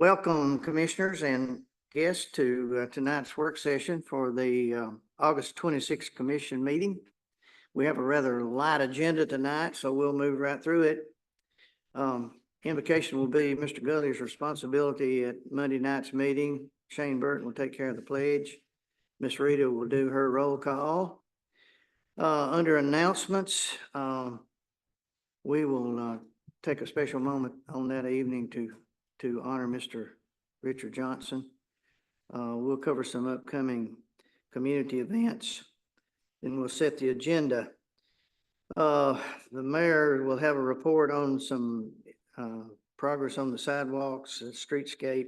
Welcome, commissioners and guests, to tonight's work session for the August 26th commission meeting. We have a rather light agenda tonight, so we'll move right through it. Invocation will be Mr. Gully's responsibility at Monday night's meeting. Shane Burton will take care of the pledge. Miss Rita will do her roll call. Under announcements, we will take a special moment on that evening to honor Mr. Richard Johnson. We'll cover some upcoming community events, and we'll set the agenda. The mayor will have a report on some progress on the sidewalks, the streetscape,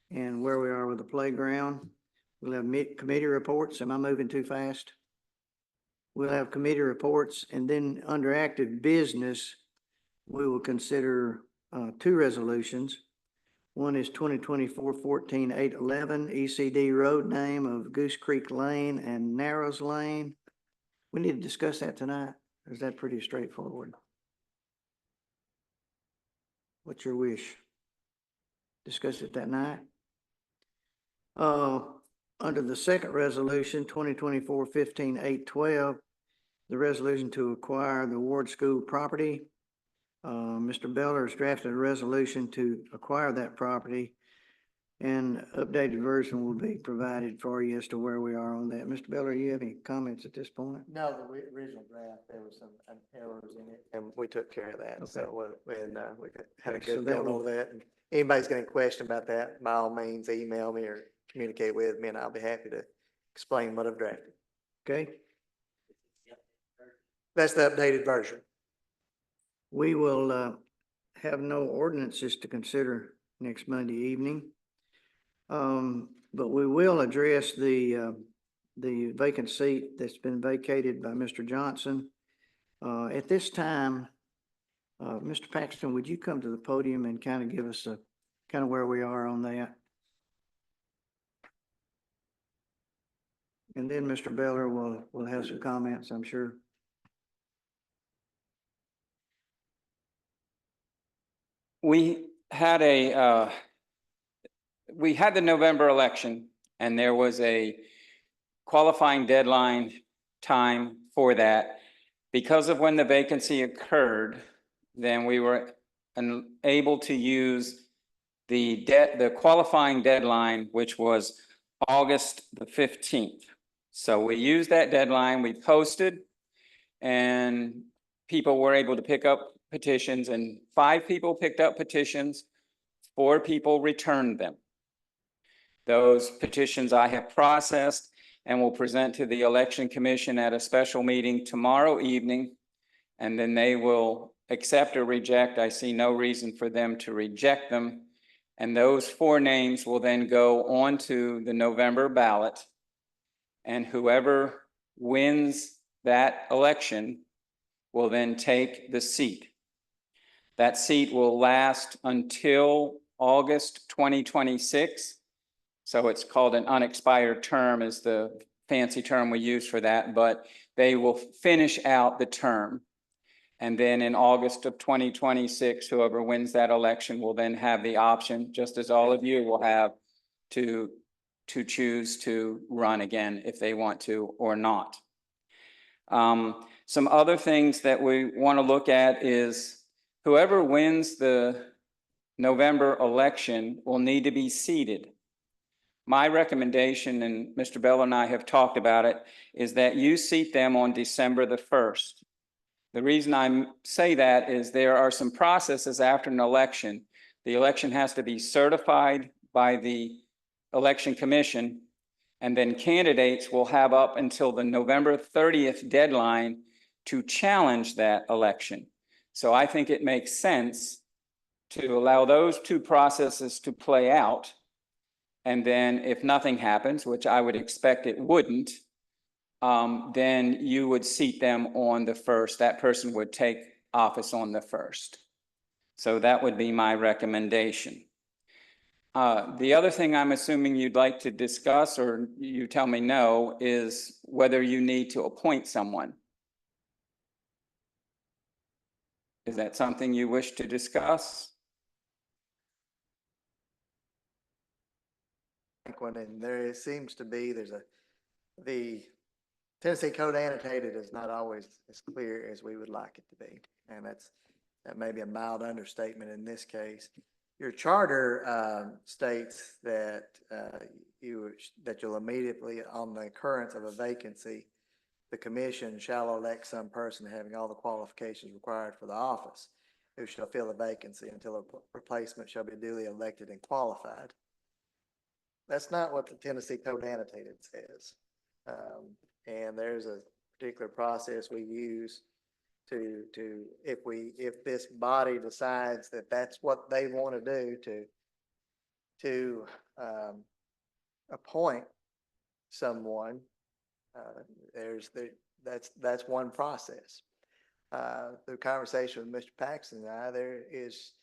and where we are with the playground. We'll have committee reports. Am I moving too fast? We'll have committee reports, and then under active business, we will consider two resolutions. One is 2024-14-811 ECD road name of Goose Creek Lane and Narrows Lane. We need to discuss that tonight. Or is that pretty straightforward? What's your wish? Discuss it that night. Under the second resolution, 2024-15-812, the resolution to acquire the Ward School property. Mr. Beller has drafted a resolution to acquire that property, and updated version will be provided for you as to where we are on that. Mr. Beller, you have any comments at this point? No, the original draft, there was some errors in it, and we took care of that. Okay. So we had a So good that going over that. And anybody's got any question about that, by all means, email me or communicate with me, and I'll be happy to explain what I've drafted. Okay. That's the updated version. We will have no ordinances to consider next Monday evening. But we will address the vacant seat that's been vacated by Mr. Johnson. At this time, Mr. Paxton, would you come to the podium and kind of give us a kind of where we are on that? And then Mr. Beller will have some comments, I'm sure. We had the November election, and there was a qualifying deadline time for that. Because of when the vacancy occurred, then we were unable to use the qualifying deadline, which was August the 15th. So we used that deadline, we posted, and people were able to pick up petitions, and 5 people picked up petitions, 4 people returned them. Those petitions I have processed and will present to the Election Commission at a special meeting tomorrow evening, and then they will accept or reject. I see no reason for them to reject them, and those 4 names will then go on to the November ballot, and whoever wins that election will then take the seat. That seat will last until August 2026. So it's called an unexpired term is the fancy term we use for that, but they will finish out the term. And then in August of 2026, whoever wins that election will then have the option, just as all of you will have, to choose to run again if they want to or not. Some other things that we want to look at is whoever wins the November election will need to be seated. My recommendation, and Mr. Beller and I have talked about it, is that you seat them on December the 1st. The reason I say that is there are some processes after an election. The election has to be certified by the Election Commission, and then candidates will have up until the November 30th deadline to challenge that election. So I think it makes sense to allow those 2 processes to play out. And then if nothing happens, which I would expect it wouldn't, then you would seat them on the 1st. That person would take office on the 1st. So that would be my recommendation. The other thing I'm assuming you'd like to discuss, or you tell me no, is whether you need to appoint someone. Is that something you wish to discuss? one, and seems to be, the Tennessee Code Annotated is not always as clear as we would like it to be. And that may be a mild understatement in this case. Your charter, states that, you'll immediately, on the occurrence of a vacancy, the commission shall elect some person having all the qualifications required for the office, who shall fill the vacancy until a replacement shall be duly elected and qualified. That's not what the Tennessee Code Annotated says. And there's a particular process we use if this body decides that that's what they want to do to appoint someone, that's one process. The conversation with Mr. Paxton and I, there's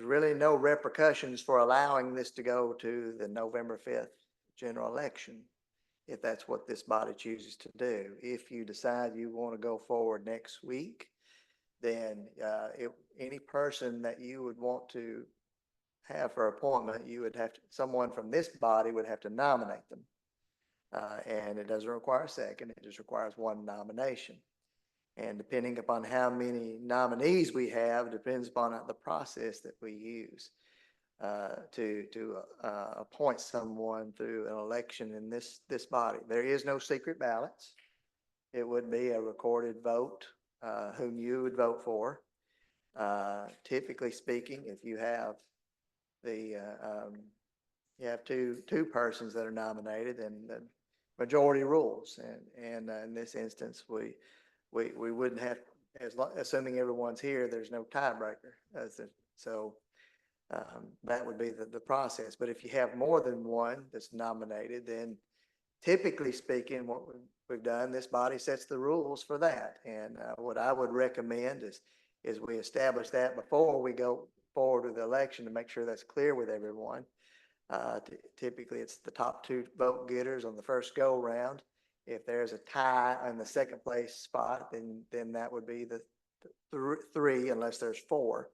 really no repercussions for allowing this to go to the November 5th general election, if that's what this body chooses to do. If you decide you want to go forward next week, then any person that you would want to have for appointment, someone from this body would have to nominate them. And it doesn't require a second, it just requires one nomination. And depending upon how many nominees we have, depends upon the process that we use to appoint someone through an election in this body. There is no secret ballots. It would be a recorded vote, whom you would vote for. Typically speaking, if you have you have two persons that are nominated, and the majority rules. And in this instance, we wouldn't have, assuming everyone's here, there's no tiebreaker. So that would be the process. But if you have more than one that's nominated, then typically speaking, what we've done, this body sets the rules for that. And what I would recommend is we establish that before we go forward with the election, to make sure that's clear with everyone. Typically, it's the top two vote getters on the first go round. If there's a tie in the second place spot, then that would be the three, unless there's four.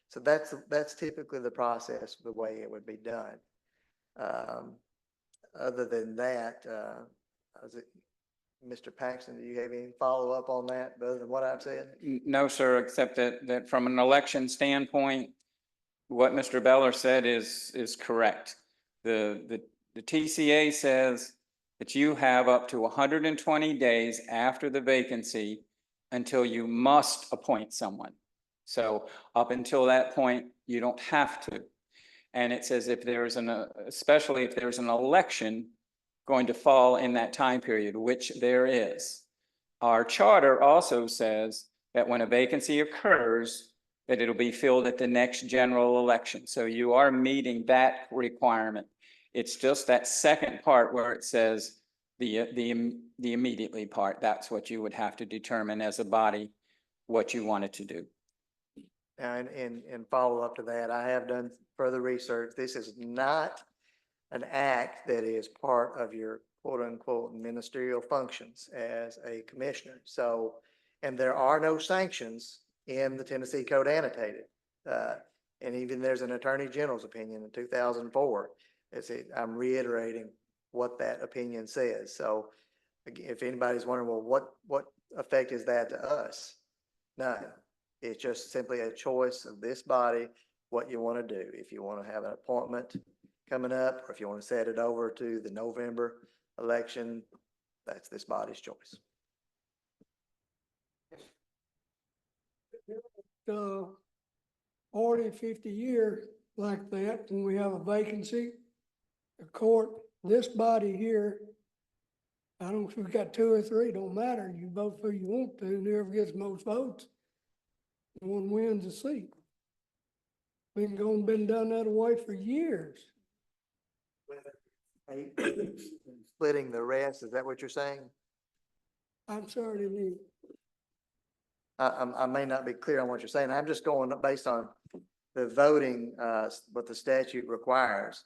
So that's typically the process, the way it would be done. Other than that, Mr. Paxton, do you have any follow up on that other than what I've said? No, sir, except that from an election standpoint, what Mr. Beller said is correct. The TCA says that you have up to 120 days after the vacancy until you must appoint someone. So up until that point, you don't have to. And it says if there's especially if there's an election going to fall in that time period, which there is. Our charter also says that when a vacancy occurs, that it'll be filled at the next general election. So you are meeting that requirement. It's just that second part where it says the immediately part. That's what you would have to determine as a body what you wanted to do. And follow up to that, I have done further research. This is not an act that is part of your quote unquote ministerial functions as a commissioner. So, and there are no sanctions in the Tennessee Code Annotated. And even there's an Attorney General's opinion in 2004. I'm reiterating what that opinion says. So if anybody's wondering, well, what effect is that to us? None. It's just simply a choice of this body, what you want to do. If you want to have an appointment coming up, or if you want to set it over to the November election, that's this body's choice. 40, 50 years like that, when we have a vacancy, the court, this body here, I don't know if we've got 2 or 3, don't matter. You vote for who you want to, and whoever gets the most votes, one wins the seat. Been done that way for years. Splitting the rest, is that what you're saying? I'm sorry to leave. I may not be clear on what you're saying. I'm just going based on the voting, what the statute requires.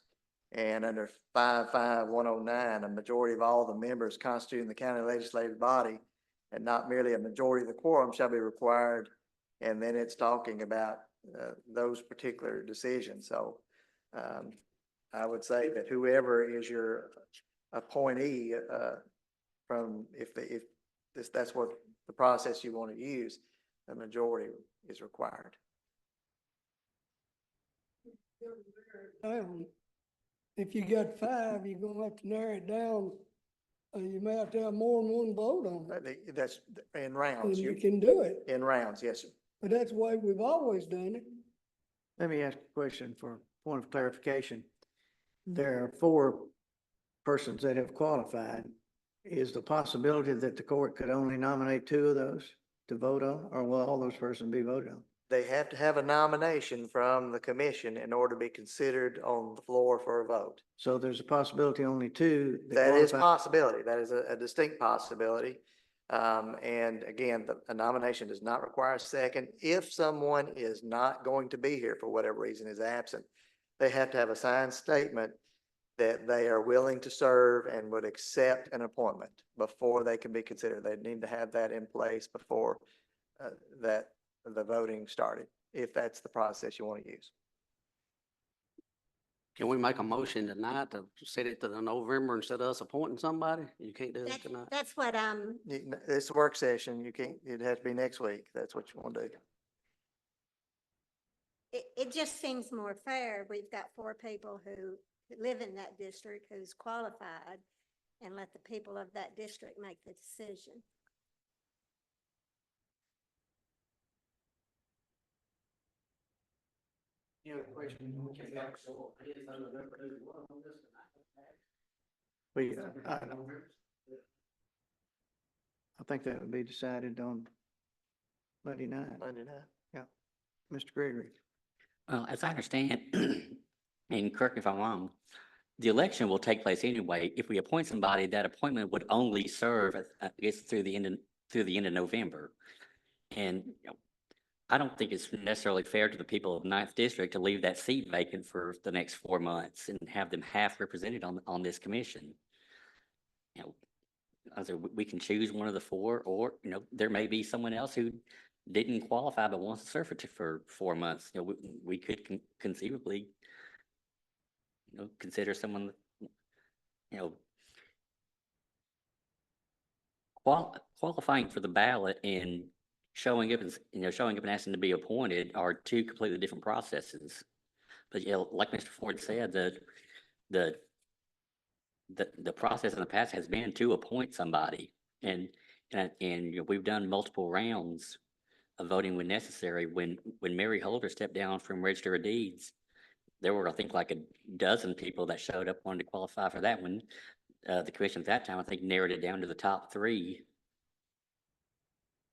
And under 55109, a majority of all the members constituting the county legislative body, and not merely a majority of the quorum, shall be required. And then it's talking about those particular decisions. So I would say that whoever is your appointee, if that's what the process you want to use, the majority is required. Down. If you got five, you're gonna have to narrow it down. You may have to have more than one vote on it, That's in and rounds, you can do it, in rounds, yes, sir. but that's the way we've always done it. Let me ask a question for point of clarification. There are 4 persons that have qualified. Is the possibility that the court could only nominate 2 of those to vote on, or will all those persons be voted on? They have to have a nomination from the commission in order to be considered on the floor for a vote. So there's a possibility only 2. That is qualify. possibility. That is a distinct possibility. And again, a nomination does not require a second. If someone is not going to be here for whatever reason, is absent, they have to have a signed statement that they are willing to serve and would accept an appointment before they can be considered. They need to have that in place before the voting started, if that's the process you want to use. Can we make a motion tonight to set it to the November instead of us appointing somebody? You can't do that tonight. That's what It's a work session. You can't, it has to be next week. That's what you want to do. it just seems more fair. We've got 4 people who live in that district who's qualified, and let the people of that district make the decision. You have a question? I think that would be decided on Monday night. Monday night. Mr. Gregory. Well, as I understand, and correct me if I'm wrong, the election will take place anyway. If we appoint somebody, that appointment would only serve, I guess, through the end of November. And I don't think it's necessarily fair to the people of Ninth District to leave that seat vacant for the next 4 months and have them half represented on this commission. We can choose one of the 4, or, there may be someone else who didn't qualify but wants to serve for 4 months. We could conceivably, consider someone, qualifying for the ballot and showing up and asking to be appointed are 2 completely different processes. But like Mr. Ford said, the process in the past has been to appoint somebody, and we've done multiple rounds of voting when necessary. When Mary Holder stepped down from Register of Deeds, there were, I think, like a dozen people that showed up wanted to qualify for that one. The commission at that time, I think, narrowed it down to the top 3.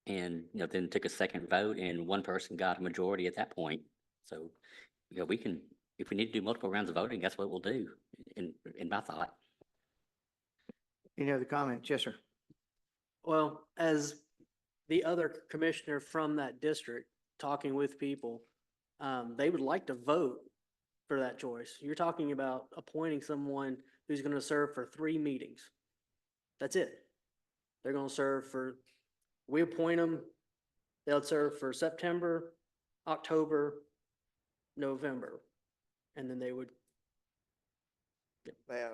And, then took a second vote, and one person got a majority at that point. So, we can, if we need to do multiple rounds of voting, that's what we'll do, in my thought. Any other comments? Yes, sir. Well, as the other commissioner from that district, talking with people, they would like to vote for that choice. You're talking about appointing someone who's going to serve for 3 meetings. That's it. They're going to serve for, we appoint them, they'll serve for September, October, November, and then they would. May I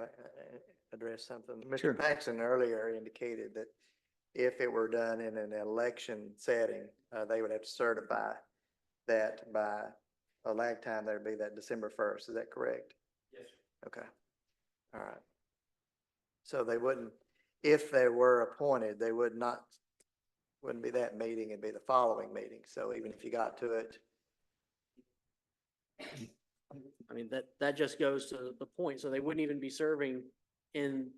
address something? Sure. Mr. Paxton earlier indicated that if it were done in an election setting, they would have to certify that by a lag time, there'd be that December 1st. Is that correct? Yes. Okay. All right. So they wouldn't, if they were appointed, they wouldn't be that meeting, it'd be the following meeting. So even if you got to it, I mean, that just goes to the point. So they wouldn't even be serving in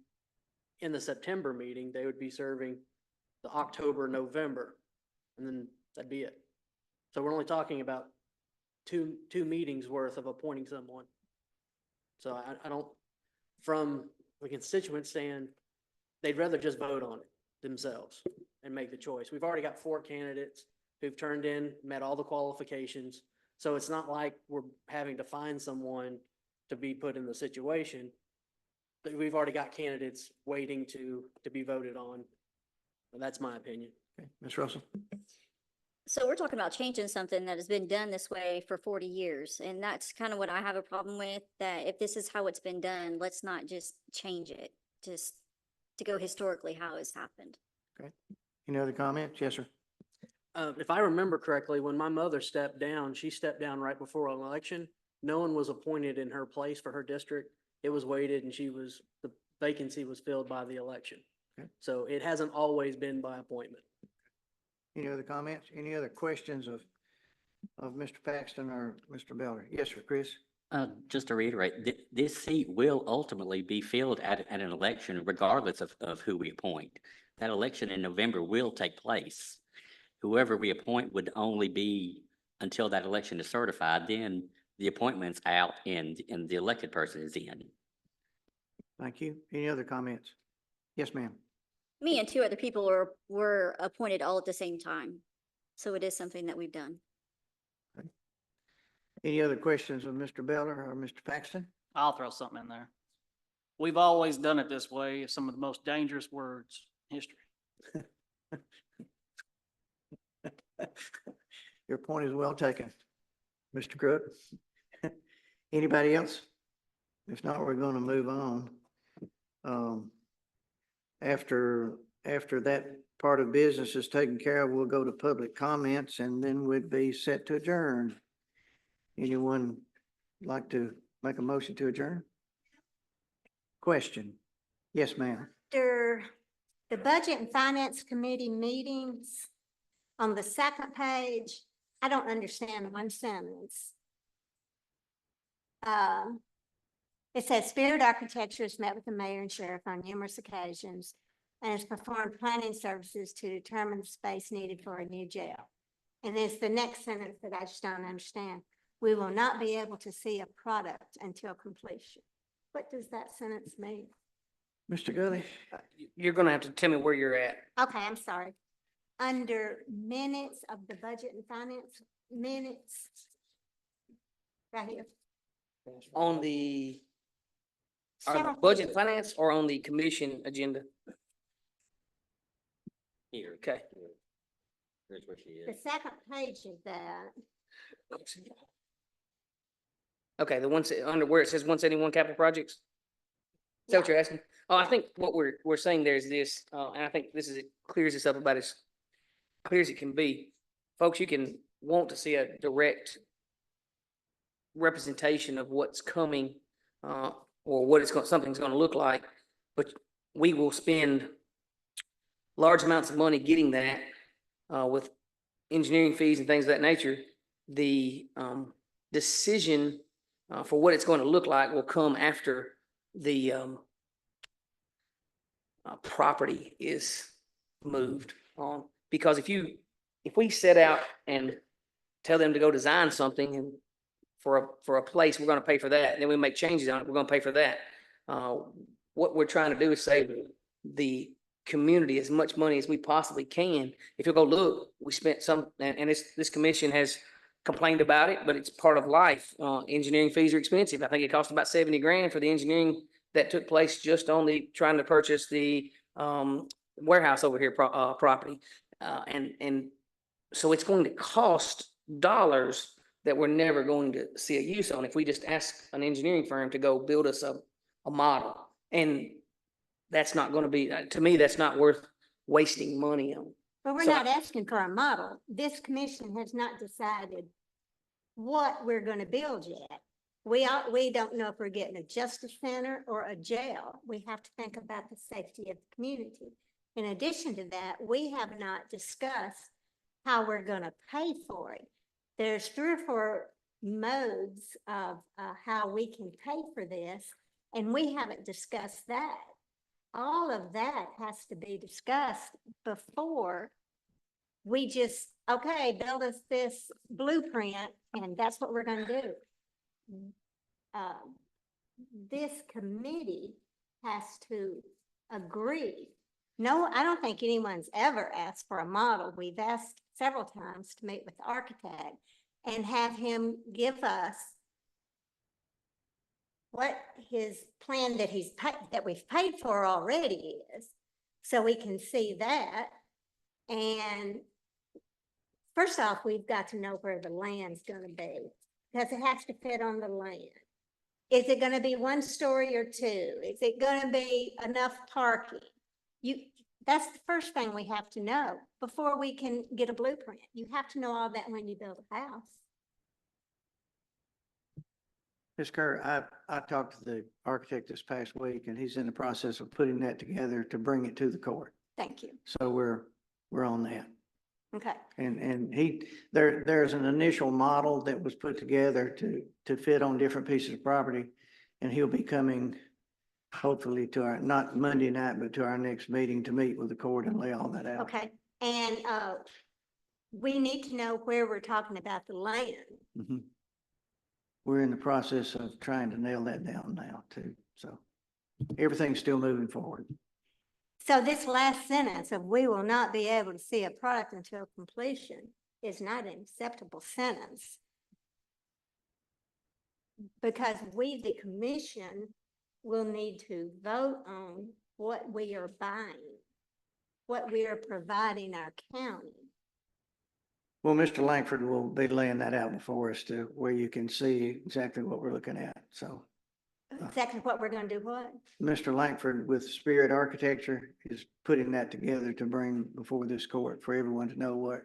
the September meeting. They would be serving the October, November, and then that'd be it. So we're only talking about two meetings worth of appointing someone. So I don't, from the constituent stand, they'd rather just vote on it themselves and make the choice. We've already got 4 candidates who've turned in, met all the qualifications. So it's not like we're having to find someone to be put in the situation. But we've already got candidates waiting to be voted on. But that's my opinion. Okay, Ms. Russell? So we're talking about changing something that has been done this way for 40 years. And that's kind of what I have a problem with, that if this is how it's been done, let's not just change it, just to go historically how it's happened. Any other comments? Yes, sir. If I remember correctly, when my mother stepped down, she stepped down right before an election. No one was appointed in her place for her district. It was waited and the vacancy was filled by the election. Okay. So it hasn't always been by appointment. Any other comments? Any other questions of Mr. Paxton or Mr. Beller? Yes, sir, Chris? Just to reiterate, this seat will ultimately be filled at an election regardless of who we appoint. That election in November will take place. Whoever we appoint would only be until that election is certified, then the appointment's out and the elected person is in. Thank you. Any other comments? Yes, ma'am. Me and two other people were appointed all at the same time. So it is something that we've done. Any other questions of Mr. Beller or Mr. Paxton? I'll throw something in there. We've always done it this way. It's some of the most dangerous words in history. Your point is well taken, Mr. Crook. Anybody else? If not, we're going to move on. After that part of business is taken care of, we'll go to public comments and then we'd be set to adjourn. Anyone like to make a motion to adjourn? Question? Yes, ma'am. After the Budget and Finance Committee meetings, on the second page, I don't understand one sentence. It says Spirit Architecture has met with the mayor and sheriff on numerous occasions and has performed planning services to determine the space needed for a new jail. And it's the next sentence that I just don't understand. We will not be able to see a product until completion. What does that sentence mean? Mr. Gully? You're gonna have to tell me where you're at. Okay, I'm sorry. Under minutes of the Budget and Finance minutes. Right here. On the Several budget pages. finance or on the commission agenda? Here. Okay. Here's where she The is. second page of that, Okay, the ones under where it says 171 capital projects? Is that what Yeah. you're asking? Oh, I think what we're saying there is this, and I think this clears this up about as clear as it can be. Folks, you can want to see a direct representation of what's coming, or what something's gonna look like, but we will spend large amounts of money getting that, with engineering fees and things of that nature. The, decision, for what it's going to look like will come after the, property is moved on. Because if we set out and tell them to go design something and for a place, we're gonna pay for that, and then we make changes on it, we're gonna pay for that. What we're trying to do is save the community as much money as we possibly can. If you go look, we spent some, and this commission has complained about it, but it's part of life. Engineering fees are expensive. I think it cost about 70 grand for the engineering that took place just on trying to purchase the, warehouse over here, property. And so it's going to cost dollars that we're never going to see a use on if we just ask an engineering firm to go build us a model. And that's not gonna be, to me, that's not worth wasting money on. but we're So- not asking for a model. This commission has not decided what we're gonna build yet. We don't know if we're getting a justice center or a jail. We have to think about the safety of the community. In addition to that, we have not discussed how we're gonna pay for it. There's 3 or 4 modes of how we can pay for this, and we haven't discussed that. All of that has to be discussed before we just, okay, build us this blueprint, and that's what we're gonna do. This committee has to agree. No, I don't think anyone's ever asked for a model. We've asked several times to meet with the architect and have him give us what his plan that that we've paid for already is, so we can see that. And First off, we've got to know where the land's gonna be, because it has to fit on the land. Is it gonna be one story or two? Is it gonna be enough parking? That's the first thing we have to know before we can get a blueprint. You have to know all that when you build a house. Ms. Kerr, I talked to the architect this past week, and he's in the process of putting that together to bring it to the court. Thank you. So we're on that. Okay, And there's an initial model that was put together to fit on different pieces of property. And he'll be coming hopefully to our, not Monday night, but to our next meeting to meet with the court and lay all that out. okay. And, we need to know where we're talking about the land. Mhm. We're in the process of trying to nail that down now too. So everything's still moving forward. So this last sentence of "we will not be able to see a product until completion" is not an acceptable sentence. Because we, the commission, will need to vote on what we are buying, what we are providing our county. Well, Mr. Langford will be laying that out before us to where you can see exactly what we're looking at. So Exactly what we're gonna do, what? Mr. Langford with Spirit Architecture is putting that together to bring before this court for everyone to know what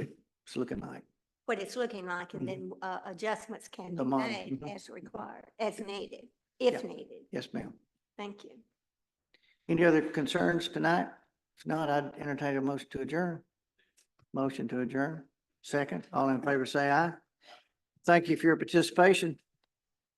it's looking like. What it's looking like, and then, adjustments can The be model, made mhm. as required, as needed, if Yeah. needed. Yes, ma'am. Thank you. Any other concerns tonight? If not, I'd entertain a motion to adjourn. Motion to adjourn. Second, all in favor, say aye. Thank you for your participation.